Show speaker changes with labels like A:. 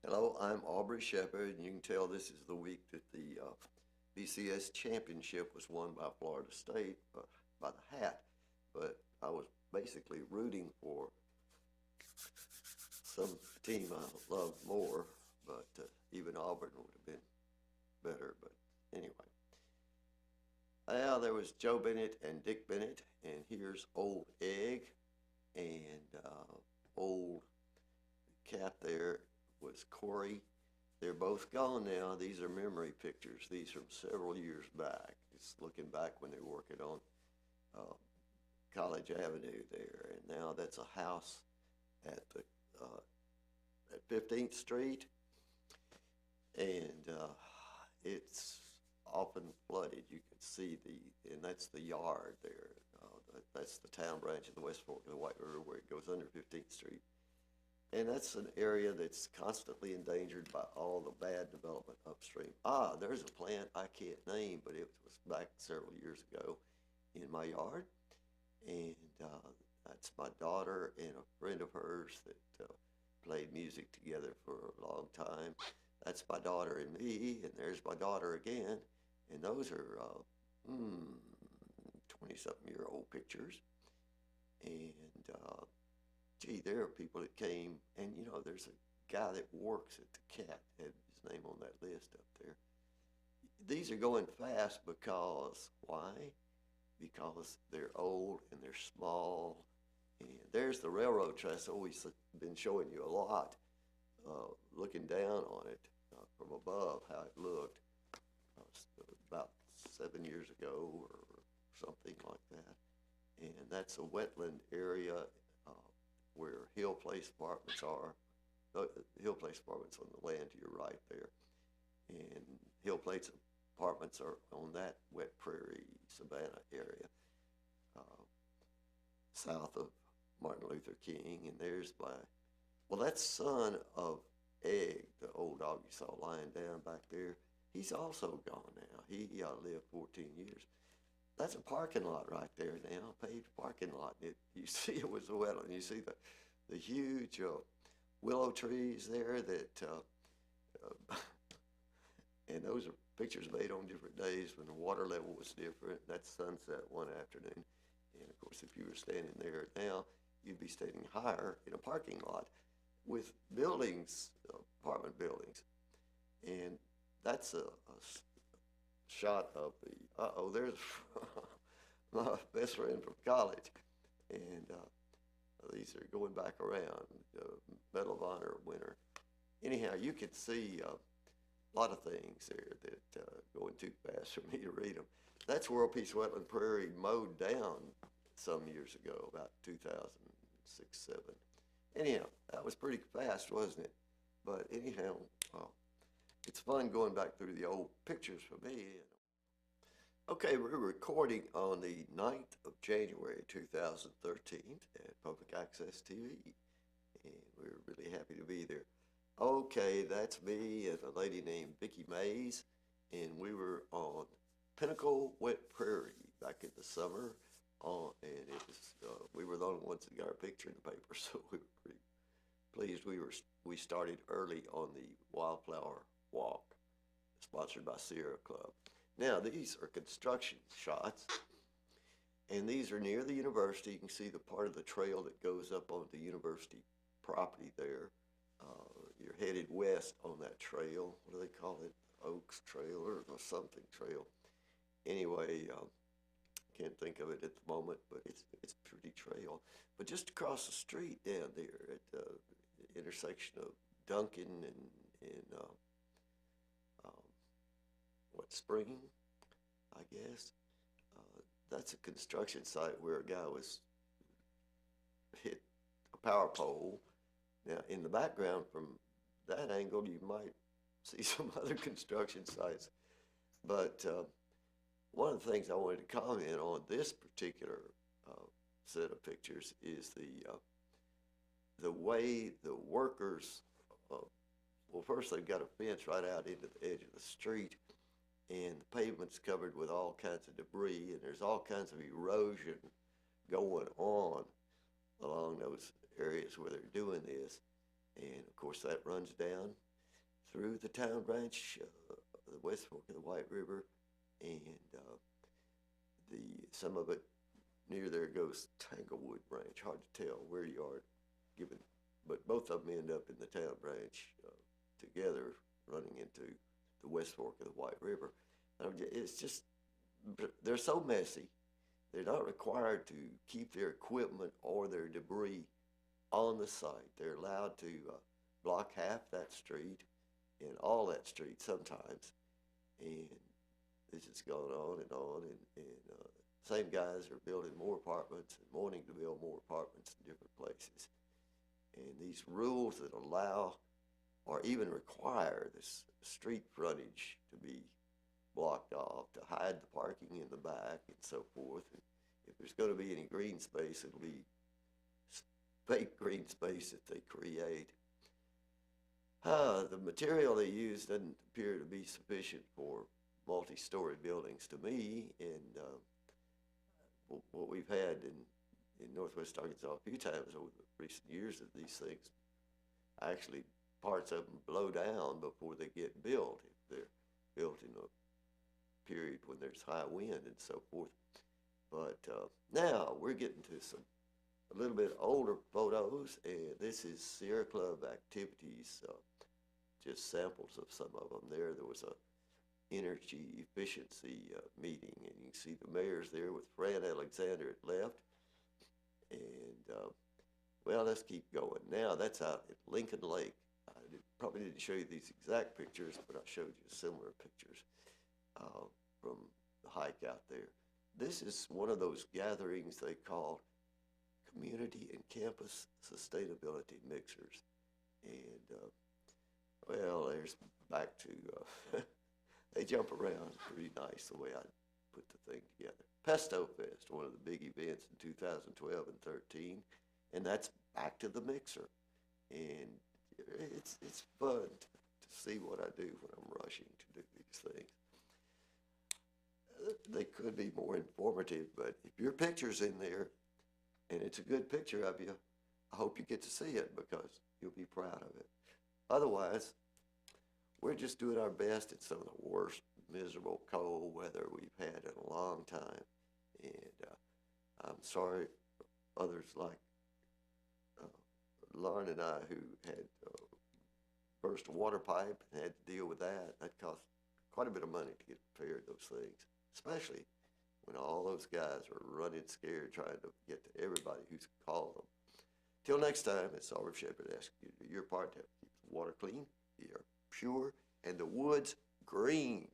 A: Hello, I'm Aubrey Shepherd, and you can tell this is the week that the BCS championship was won by Florida State by the hat. But I was basically rooting for some team I loved more, but even Auburn would have been better. But anyway, there was Joe Bennett and Dick Bennett, and here's Old Egg, and Old Cat there was Corey. They're both gone now. These are memory pictures. These from several years back. It's looking back when they were working on uh, College Avenue there, and now that's a house at the at 15th Street, and it's often flooded. You can see and that's the yard there. That's the town branch of the West Fork of the White River where it goes under 15th Street. And that's an area that's constantly endangered by all the bad development upstream. There's a plant I can't name, but it was back several years ago in my yard. And that's my daughter and a friend of hers that played music together for a long time. That's my daughter and me, and there's my daughter again. And those are 20-something-year-old pictures. And gee, there are people that came, and there's a guy that works at the Cat, had his name on that list up there. These are going fast because, why? Because they're old and they're small. And there's the railroad track. I've always been showing you a lot, looking down on it from above, how it looked about 7 years ago or something like that. And that's a wetland area where Hill Place Apartments are. Hill Place Apartments on the land to your right there. And Hill Place Apartments are on that wet prairie, Savannah area, south of Martin Luther King. And there's that's son of Egg, the old dog you saw lying down back there. He's also gone now. He lived 14 years. That's a parking lot right there now, paved parking lot. You see it was a wetland. You see the huge willow trees there and those are pictures made on different days when the water level was different. That's sunset one afternoon. And of course, if you were standing there now, you'd be standing higher in a parking lot with buildings, apartment buildings. And that's a shot of there's my best friend from college, and these are going back around, Medal of Honor winner. Anyhow, you can see a lot of things there that going too fast for me to read them. That's World Peace Wetland Prairie mowed down some years ago, about 2006, 7. Anyhow, that was pretty fast, wasn't it? But anyhow, it's fun going back through the old pictures for me. Okay, we're recording on the 9th of January 2013 at Public Access TV, and we're really happy to be there. Okay, that's me and a lady named Vicki Mays, and we were on Pinnacle Wet Prairie back in the summer, and it was we were the only ones that got our picture in the paper, so we were pretty pleased. We started early on the Wildflower Walk, sponsored by Sierra Club. Now, these are construction shots, and these are near the university. You can see the part of the trail that goes up on the university property there. You're headed west on that trail. What do they call it? Oaks Trail or something trail. Anyway, can't think of it at the moment, but it's a pretty trail. But just across the street down there at the intersection of Duncan and Spring, I guess. That's a construction site where a guy was hit a power pole. Now, in the background from that angle, you might see some other construction sites. But one of the things I wanted to comment on this particular set of pictures is the way the workers, well, first they've got a fence right out into the edge of the street, and the pavement's covered with all kinds of debris, and there's all kinds of erosion going on along those areas where they're doing this. And of course that runs down through the town branch, the West Fork of the White River, and some of it near there goes Tanglewood Branch. Hard to tell where you are, given, but both of them end up in the town branch together, running into the West Fork of the White River. It's just, they're so messy. They're not required to keep their equipment or their debris on the site. They're allowed to block half that street and all that street sometimes. And this has gone on and on. And same guys are building more apartments and wanting to build more apartments in different places. And these rules that allow or even require this street frontage to be blocked off, to hide the parking in the back and so forth. And if there's going to be any green space, it'll be fake green space that they create. The material they use doesn't appear to be sufficient for multi-story buildings to me. And what we've had in Northwest Arkansas a few times over the recent years of these things, actually parts of them blow down before they get built, if they're built in a period when there's high wind and so forth. But now we're getting to a little bit older photos, and this is Sierra Club activities, just samples of some of them there. There was a energy efficiency meeting, and you can see the mayor's there with Fran Alexander at left. And well, let's keep going. Now that's out at Lincoln Lake. Probably didn't show you these exact pictures, but I showed you similar pictures from the hike out there. This is one of those gatherings they call community and campus sustainability mixers. And well, there's back to, they jump around pretty nice the way I put the thing together. Pesto Fest, one of the big events in 2012 and 13, and that's back to the mixer. And it's fun to see what I do when I'm rushing to do these things. They could be more informative, but if your picture's in there and it's a good picture of you, I hope you get to see it because you'll be proud of it. Otherwise, we're just doing our best in some of the worst miserable cold weather we've had in a long time. And I'm sorry others like Lauren and I who had burst a water pipe and had to deal with that. That cost quite a bit of money to get repaired, those things, especially when all those guys are running scared trying to get to everybody who's called them. Till next time, it's Aubrey Shepherd asking you to do your part to keep the water clean, the air pure, and the woods green.